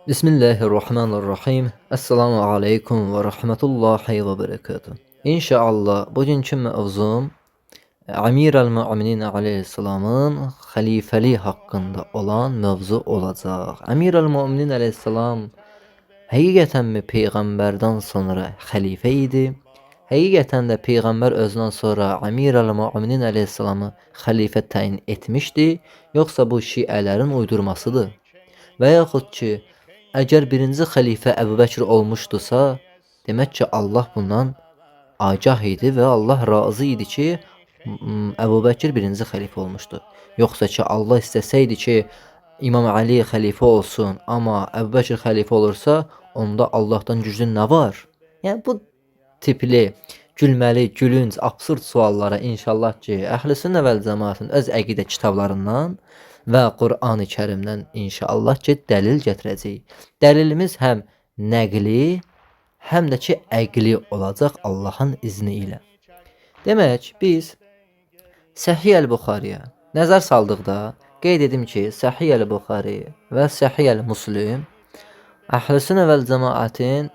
Bismillahirrahmanirrahim. Assalamu aleykum və rahmetullahi və bərəkatuh. İnşallah bugünkü mövzum Əmir el-Möminin aleyhissalamın xəlifəliyi haqqında olan mövzu olacaq. Əmir el-Möminin aleyhissalam həqiqətənmi peyğəmbərdən sonra xəlifə idi? Həqiqətən də peyğəmbər özündən sonra Əmir el-Möminin aleyhissalamı xəlifə təyin etmişdi, yoxsa bu şiələrin uydurmasıdır? Və yaxud ki, əgər birinci xəlifə Əbubəkr olmuşdusa, demək ki, Allah bundan agah idi və Allah razı idi ki, Əbubəkr birinci xəlifə olmuşdu. Yoxsa ki, Allah istəsəydi ki, İmam Ali xəlifə olsun, amma Əbubəkr xəlifə olursa, onda Allahdan güclü nə var? Yəni, bu tipli, gülməli, gülünc, absurd suallara inşallah ki, Əhl-i-Sünnə vəl-Cəmaətin öz əqidə kitablarından və Qur'an-ı Kərimdən inşallah ki, dəlil gətirəcəyik. Dəlilimiz həm nəqli, həm də ki, əqli olacaq Allahın izni ilə. Demək, biz Səhih əl-Buxariyə nəzər saldıqda qeyd edim ki, Səhih əl-Buxari və Səhih əl-Müslim Əhl-i-Sünnə vəl-Cəmaətin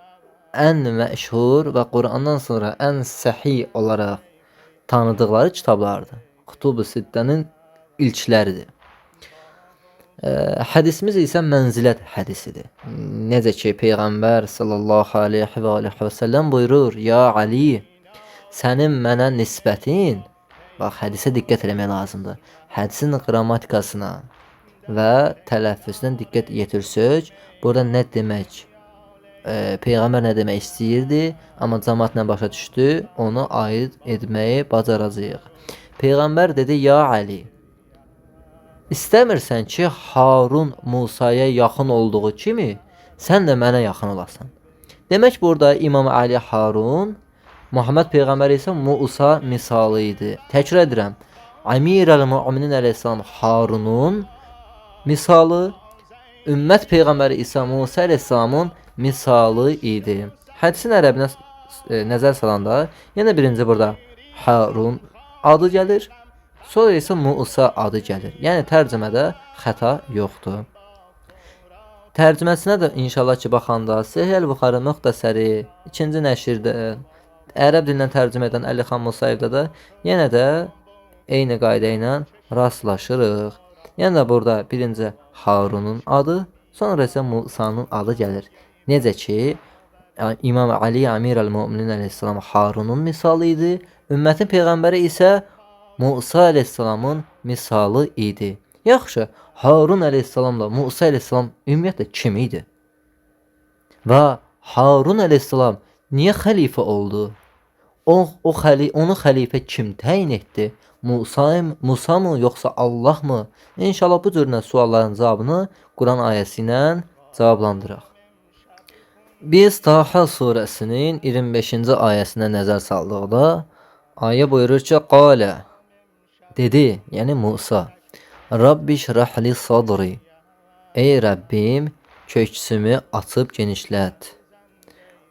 ən məşhur və Qur'andan sonra ən səhih olaraq tanıdıqları kitablardır. Kutub-u Sittənin ilkləridir. Hədisimiz isə mənzilət hədisidir. Necə ki, Peyğəmbər sallallahu aleyhi və səlləm buyurur, Ya Ali, sənin mənə nisbətin, bax, hədisə diqqət eləmək lazımdır. Hədisin qrammatikasına və tələffüzünə diqqət yetirsək, burada nə demək, Peyğəmbər nə demək istəyirdi, amma cəmaat nə başa düşdü, onu aid etməyi bacaracağıq. Peyğəmbər dedi, Ya Ali, İstəmirsən ki, Harun Musaya yaxın olduğu kimi, sən də mənə yaxın olasan. Demək, burada İmam Ali Harun, Muhammed Peyğəmbər isə Musa misalı idi. Təkrar edirəm, Əmir el-Möminin aleyhissalam Harunun misalı, ümmət Peyğəmbəri isə Musa aleyhissalamın misalı idi. Hədisin ərəbinə nəzər salanda, yenə birinci burada Harun adı gəlir, sonra isə Musa adı gəlir. Yəni, tərcümədə xəta yoxdur. Tərcüməsinə də inşallah ki, baxanda Səhih əl-Buxari müxtəsəri 2-ci nəşirdə ərəb dilindən tərcümə edən Əlixan Musayevdə də yenə də eyni qayda ilə rastlaşırıq. Yəni də burada birinci Harunun adı, sonra isə Musanın adı gəlir. Necə ki, İmam Ali Əmir el-Möminin aleyhissalam Harunun misalı idi, ümmətin Peyğəmbəri isə Musa aleyhissalamın misalı idi. Yaxşı, Harun aleyhissalamla Musa aleyhissalam ümumiyyətlə kim idi? Və Harun aleyhissalam niyə xəlifə oldu? Onu xəlifə kim təyin etdi? Musa mı, yoxsa Allah mı? İnşallah bu cür sualların cavabını Quran ayəsi ilə cavablandıraq. Biz Taha surəsinin 25-ci ayəsinə nəzər saldıqda, ayə buyurur ki, Qalə, dedi, yəni Musa, Rabbi şrahli sadri, ey Rəbbim, köksümü açıb genişlət,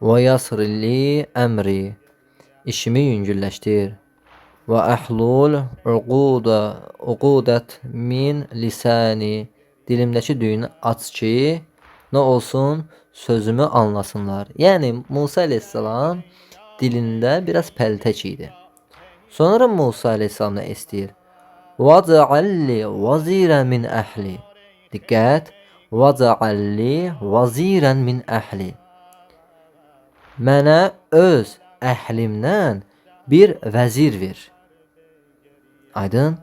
və yasrli əmri, işimi yüngülləşdir, və əhlul uqudət min lisani, dilimdəki düyünü aç ki, nə olsun, sözümü anlasınlar. Yəni, Musa aleyhissalam dilində biraz pəltək idi. Sonra Musa aleyhissalam nə istəyir? Vəcəalli vəzirən min əhli. Diqqət, vəcəalli vəzirən min əhli. Mənə öz əhlimdən bir vəzir ver. Aydın?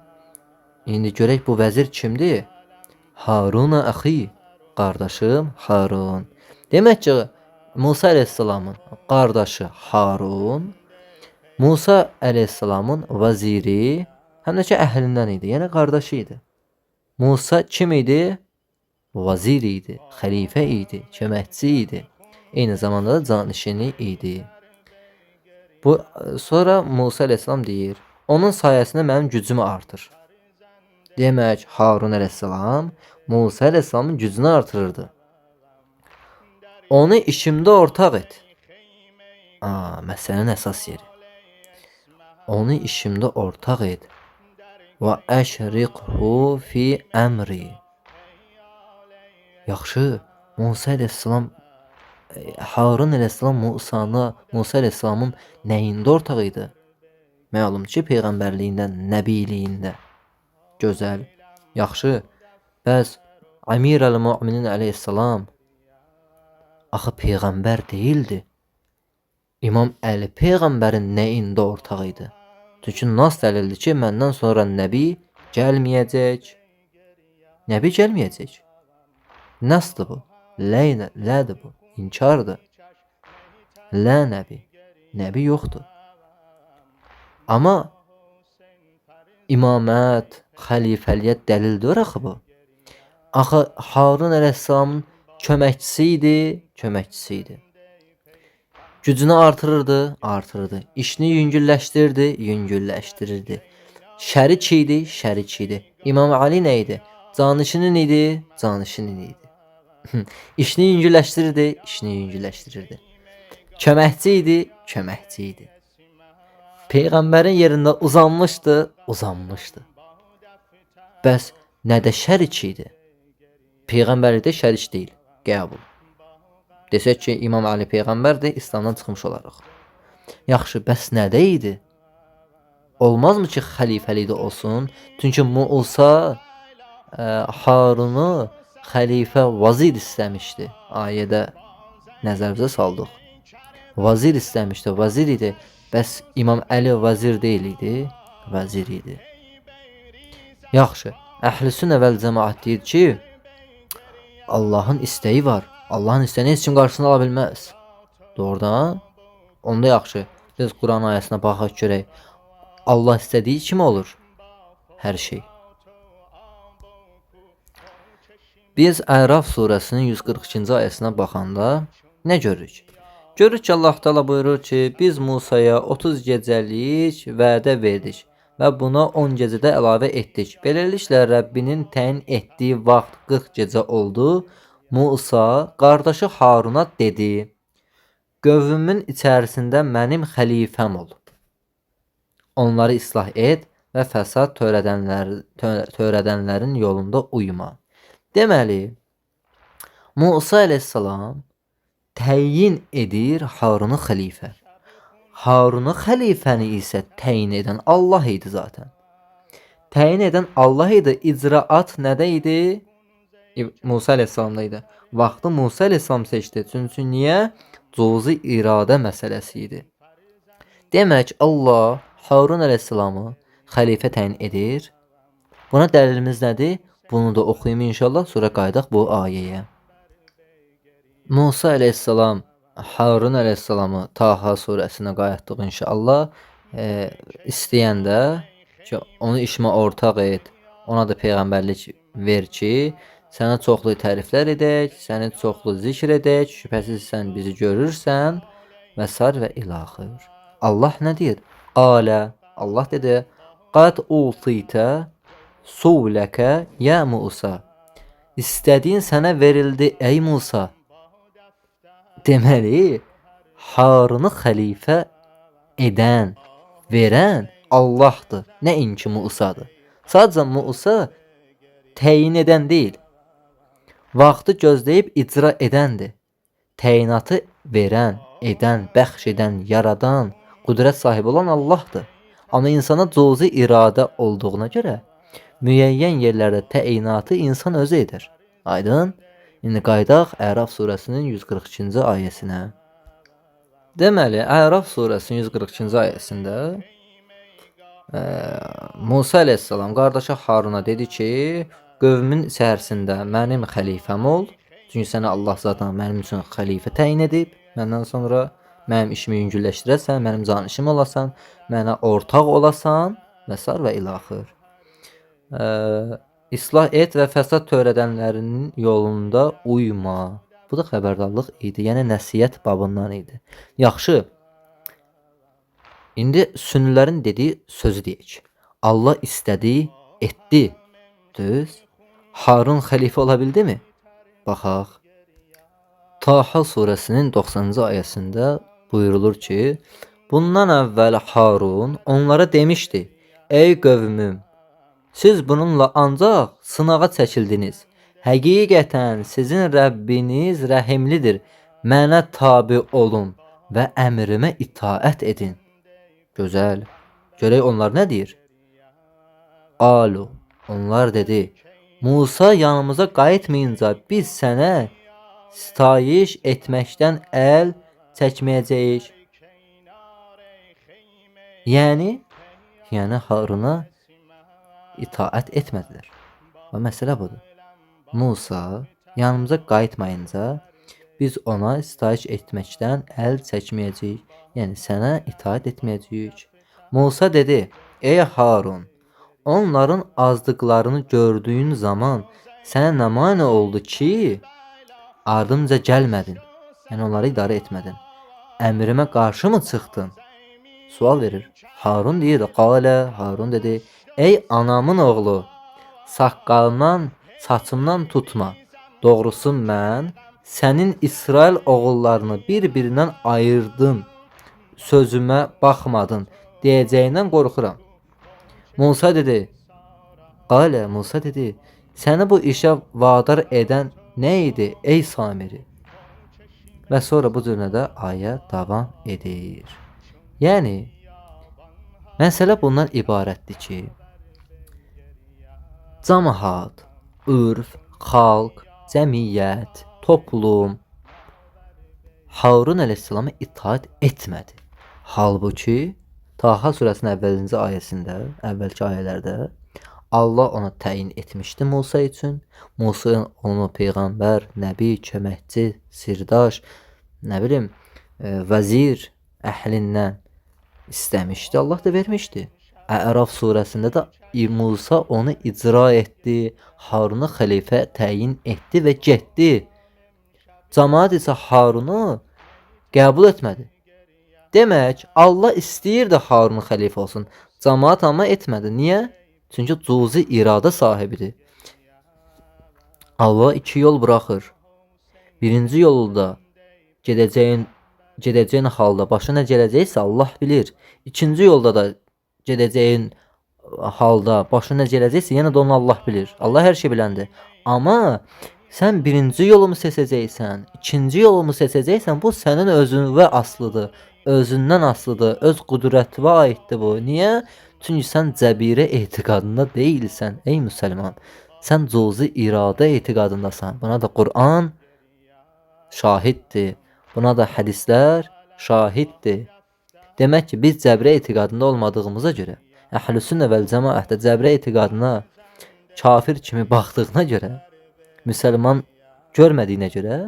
İndi görək bu vəzir kimdir? Haruna əxi, qardaşım Harun. Demək ki, Musa aleyhissalamın qardaşı Harun, Musa aleyhissalamın vəziri, həm də ki, əhlindən idi, yəni qardaşı idi. Musa kim idi? Vəzir idi, xəlifə idi, köməkçi idi, eyni zamanda da canişini idi. Sonra Musa aleyhissalam deyir, onun sayəsində mənim gücümü artır. Demək, Harun aleyhissalam Musa aleyhissalamın gücünü artırırdı. Onu işimdə ortaq et. Məsələnin əsas yeri. Onu işimdə ortaq et. Və əşriqhu fi əmri. Yaxşı, Musa əleyhissalam Harun əleyhissalam Musa əleyhissalamın nəyində ortaq idi? Məlum ki, peyğəmbərliyində, nəbiliğində. Gözəl, yaxşı. Bəs Əmir əl-Möminin əleyhissalam axı peyğəmbər deyildi. İmam Əli peyğəmbərin nəyində ortaq idi? Çünki nas dəlildir ki, məndən sonra nəbi gəlməyəcək. Nəbi gəlməyəcək. Nasdır bu? Lədir bu. İnkardır. Lə nəbi. Nəbi yoxdur. Amma imamət, xəlifəliyyət dəlildir axı bu. Axı Harun əleyhissalamın köməkçisi idi. Gücünü artırırdı. İşini yüngülləşdirirdi. Şərik idi. İmam Ali nə idi? Canişinin idi. İşini yüngülləşdirirdi. Köməkçi idi. Peyğəmbərin yerində uzanmışdı. Bəs nədə şərik idi? Peyğəmbərlikdə şərik deyil. Qəbul. Desək ki, İmam Ali peyğəmbərdir, İslamdan çıxmış olaraq. Yaxşı, bəs nədə idi? Olmazmı ki, xəlifəlikdə olsun? Çünki Musa Harunu xəlifə vazir istəmişdi. Ayədə nəzərimizə saldıq. Vazir istəmişdi, vazir idi. Bəs İmam Əli vazir deyil idi? Vazir idi. Yaxşı, Əhl-i-Sünnə vəl Cemaat deyir ki, Allahın istəyi var. Allahın istəyini heç kim qarşısına ala bilməz. Doğrudan? Onda yaxşı. Biz Quran ayəsinə baxaq görək. Allah istədiyi kimi olur. Hər şey. Biz Əraf surəsinin 142-ci ayəsinə baxanda nə görürük? Görürük ki, Allah Teala buyurur ki, biz Musaya 30 gecəlik vədə verdik və buna 10 gecədə əlavə etdik. Beləliklə Rəbbinin təyin etdiyi vaxt 40 gecə oldu. Musa qardaşı Haruna dedi: Qövmümün içərisində mənim xəlifəm ol. Onları islah et və fəsad törədənlərin yolunda uyma. Deməli, Musa əleyhissalam təyin edir Harunu xəlifə. Harunu xəlifəni isə təyin edən Allah idi zaten. Təyin edən Allah idi, icraat nədə idi? Musa əleyhissalamda idi. Vaxtı Musa əleyhissalam seçdi. Çünki niyə? Cüzi iradə məsələsi idi. Demək, Allah Harun əleyhissalamı xəlifə təyin edir. Buna dəlilimiz nədir? Bunu da oxuyum inşallah, sonra qayıdaq bu ayəyə. Musa əleyhissalam Harun əleyhissalamı Taha surəsinə qayıtdıq inşallah. İstəyəndə ki, onu işimə ortaq et, ona da peyğəmbərlik ver ki, sənə çoxlu təriflər edək, səni çoxlu zikr edək, şübhəsiz sən bizi görürsən və sar və ilaxır. Allah nə deyir? Alə, Allah dedi, qad ultitə suvləkə ya Musa. İstədiyin sənə verildi ey Musa. Deməli, Harunu xəlifə edən, verən Allahdır, nəinki Musadır. Sadəcə Musa təyin edən deyil. Vaxtı gözləyib icra edəndir. Təyinatı verən, edən, bəxş edən, yaradan, qüdrət sahibi olan Allahdır. Amma insana cüzi iradə olduğuna görə müəyyən yerlərdə təyinatı insan özü edir. Aydın? İndi qaydaq Əraf surəsinin 142-ci ayəsinə. Deməli, Əraf surəsinin 142-ci ayəsində Musa əleyhissalam qardaşı Haruna dedi ki, qövmün içərisində mənim xəlifəm ol. Çünki sənə Allah zaten mənim üçün xəlifə təyin edib. Məndən sonra mənim işimi yüngülləşdirəsən, mənim canişim olasan, mənə ortaq olasan və sar və ilaxır. İslah et və fəsad törədənlərinin yolunda uyma. Bu da xəbərdarlıq idi, yəni nəsiyyət babından idi. Yaxşı, indi sünnilərin dediyi sözü deyək. Allah istədi, etdi. Düz. Harun xəlifə ola bildimi? Baxaq. Taha surəsinin 90-cı ayəsində buyurulur ki, bundan əvvəl Harun onlara demişdi, ey qövmüm, siz bununla ancaq sınağa çəkildiniz. Həqiqətən sizin Rəbbiniz rəhimlidir. Mənə tabe olun və əmrimə itaət edin. Gözəl. Görək onlar nə deyir? Alu. Onlar dedi: Musa yanımıza qayıtmayınca biz sənə sitayiş etməkdən əl çəkməyəcəyik. Yəni Haruna itaət etmədilər. Və məsələ budur. Musa yanımıza qayıtmayınca biz ona sitayiş etməkdən əl çəkməyəcəyik. Yəni sənə itaət etməyəcəyik. Musa dedi: Ey Harun, onların azdıqlarını gördüyün zaman sənə nə mane oldu ki, ardımca gəlmədin? Yəni onları idarə etmədin. Əmrimə qarşı mı çıxdın? Sual verir. Harun deyir, Harun dedi: Ey anamın oğlu, saqqalımdan, saçımdan tutma. Doğrusu mən sənin İsrail oğullarını bir-birindən ayırdım. Sözümə baxmadın deyəcəyindən qorxuram. Musa dedi: Səni bu işə vadar edən nə idi ey Samiri? Və sonra bu cürnədə ayə davam edir. Yəni məsələ bundan ibarətdir ki, cəmaət, ürf, xalq, cəmiyyət, toplum Harun əleyhissalama itaat etmədi. Halbuki Taha surəsinin əvvəlinci ayəsində, əvvəlki ayələrdə Allah ona təyin etmişdi Musa üçün. Musa onu peyğəmbər, nəbi, köməkçi, sirdaş, vəzir əhlindən istəmişdi. Allah da vermişdi. Əraf surəsində də Musa onu icra etdi. Harunu xəlifə təyin etdi və getdi. Cəmaət isə Harunu qəbul etmədi. Demək, Allah istəyirdi Harun xəlifə olsun. Cəmaət amma etmədi. Niyə? Çünki cüzi iradə sahibidir. Allah iki yol buraxır. Birinci yolda gedəcəyin halda başına gələcəksə Allah bilir. İkinci yolda da gedəcəyin halda başına gələcəksə yenə də onu Allah bilir. Allah hər şey biləndir. Amma sən birinci yolumu seçəcəksən, ikinci yolumu seçəcəksən, bu sənin özünə asılıdır. Özündən asılıdır. Öz qüdrətinə aiddir bu. Niyə? Çünki sən cəbirə etiqadında deyilsən ey müsəlman. Sən cüzi iradə etiqadındasan. Buna da Quran şahiddir. Buna da hədislər şahiddir. Demək ki, biz cəbrə etiqadında olmadığımıza görə, Əhl-i-Sünnə vəl-Cəmaətdə cəbrə etiqadına kafir kimi baxdığına görə, müsəlman görmədiyinə görə,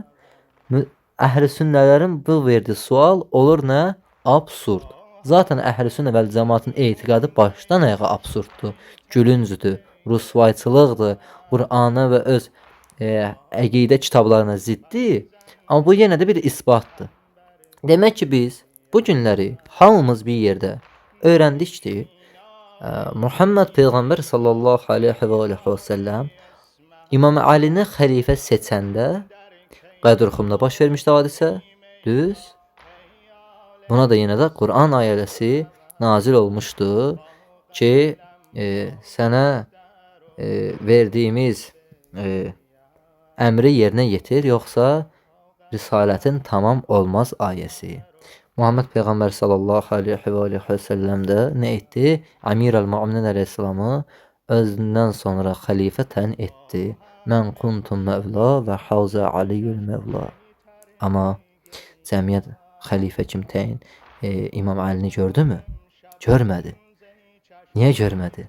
Əhl-i-Sünnələrin bu verdiyi sual olur nə? Absurd. Zaten Əhl-i-Sünnə vəl-Cəmaətin etiqadı başdan ayağa absurddur, gülüncdür, rüsvayçılıqdır, Qur'ana və öz əqidə kitablarına ziddir. Amma bu yenə də bir isbatdır. Demək ki, biz bu günləri hamımız bir yerdə öyrəndik ki, Muhammed Peyğəmbər sallallahu aleyhi və səlləm İmam Əlini xəlifə seçəndə Qədir-Xumda baş vermişdi hadisə, düz. Buna da yenə də Quran ayəsi nazil olmuşdu ki, sənə verdiyimiz əmri yerinə yetir, yoxsa risalətin tamam olmaz ayəsi. Muhammed Peyğəmbər sallallahu aleyhi və səlləm də nə etdi? Əmir el-Möminin əleyhissalamı özündən sonra xəlifə təyin etdi. Mən kuntum məvla və havzə aliyyül məvla. Amma cəmiyyət xəlifə kim təyin İmam Əlini gördümü? Görmədi. Niyə görmədi?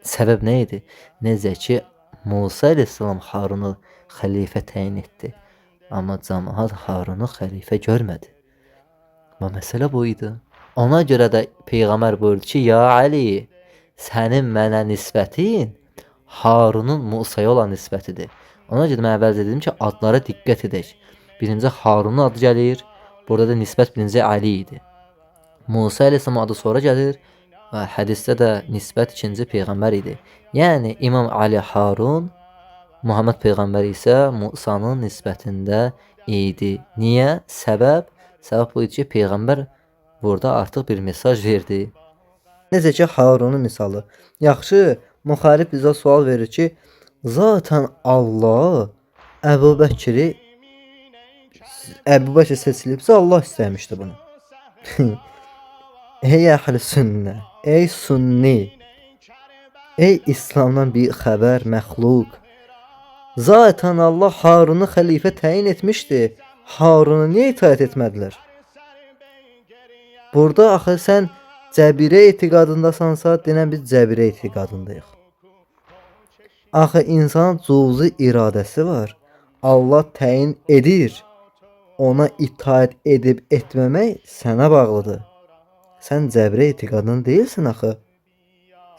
Səbəb nə idi? Necə ki, Musa əleyhissalam Harunu xəlifə təyin etdi. Amma cəmaət Harunu xəlifə görmədi. Amma məsələ bu idi. Ona görə də Peyğəmbər buyurdu ki, ya Əli, sənin mənə nisbətin Harunun Musaya olan nisbətidir. Ona görə mən əvvəlcə dedim ki, adlara diqqət edək. Birinci Harunun adı gəlir. Burada da nisbət birinci Əli idi. Musa əleyhissalam adı sonra gəlir. Və hədisdə də nisbət ikinci Peyğəmbər idi. Yəni İmam Əli Harun, Muhammed Peyğəmbər isə Musanın nisbətində idi. Niyə? Səbəb bu idi ki, Peyğəmbər burada artıq bir mesaj verdi. Necə ki, Harunun misalı. Yaxşı, müxalif bizə sual verir ki, Zaten Allah Əbu Bəkri Əbu Bəkr seçilibsə Allah istəmişdi bunu. Ey əhl-i sünnə, ey sunni, ey İslamdan bir xəbər məxluq. Zaten Allah Harunu xəlifə təyin etmişdi. Harunu niyə itaət etmədilər? Burada axı sən Cəbirə etiqadındasansa, denən biz Cəbirə etiqadındayıq. Axı insan cüzi iradəsi var. Allah təyin edir. Ona itaət edib etməmək sənə bağlıdır. Sən Cəbrə etiqadında deyilsin axı.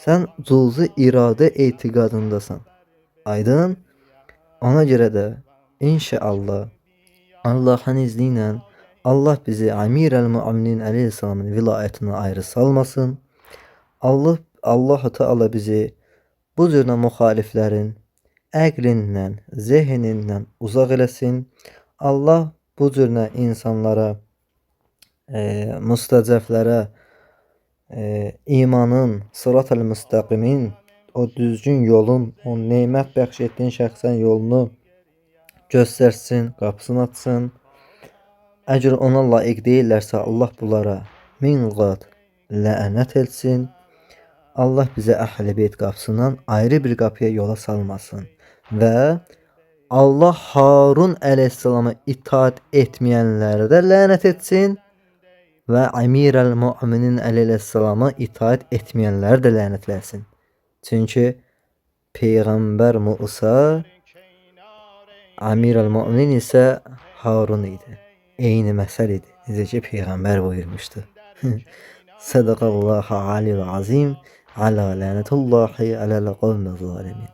Sən cüzi iradə etiqadındasan. Aydın? Ona görə də inşallah Allahın izni ilə Allah bizi Əmirəl-Möminin əleyhissalamın vilayətinə ayrı salmasın. Allah Teala bizi bu cür müxaliflərin əqlindən, zehnindən uzaq eləsin. Allah bu cür insanlara, müstəcəflərə imanın, sırat-ül müstəqimin, o düzgün yolun, o nemət bəxş etdiyin şəxsən yolunu göstərsin, qapısını açsın. Əgər ona layiq deyirlərsə, Allah bunlara min qat lənət etsin. Allah bizə Əhl-i Beyt qapısından ayrı bir qapıya yola salmasın. Və Allah Harun əleyhissalama itaat etməyənlərə də lənət etsin. Və Əmirəl-Möminin əleyhissalama itaat etməyənləri də lənətləsin. Çünki Peyğəmbər Musa, Əmirəl-Mömin isə Harun idi. Eyni məsəl idi. Necə ki Peyğəmbər buyurmuşdu. Sədaqallahu aliyyul azim. Ala lənətullahi aləl qavmi zalimin.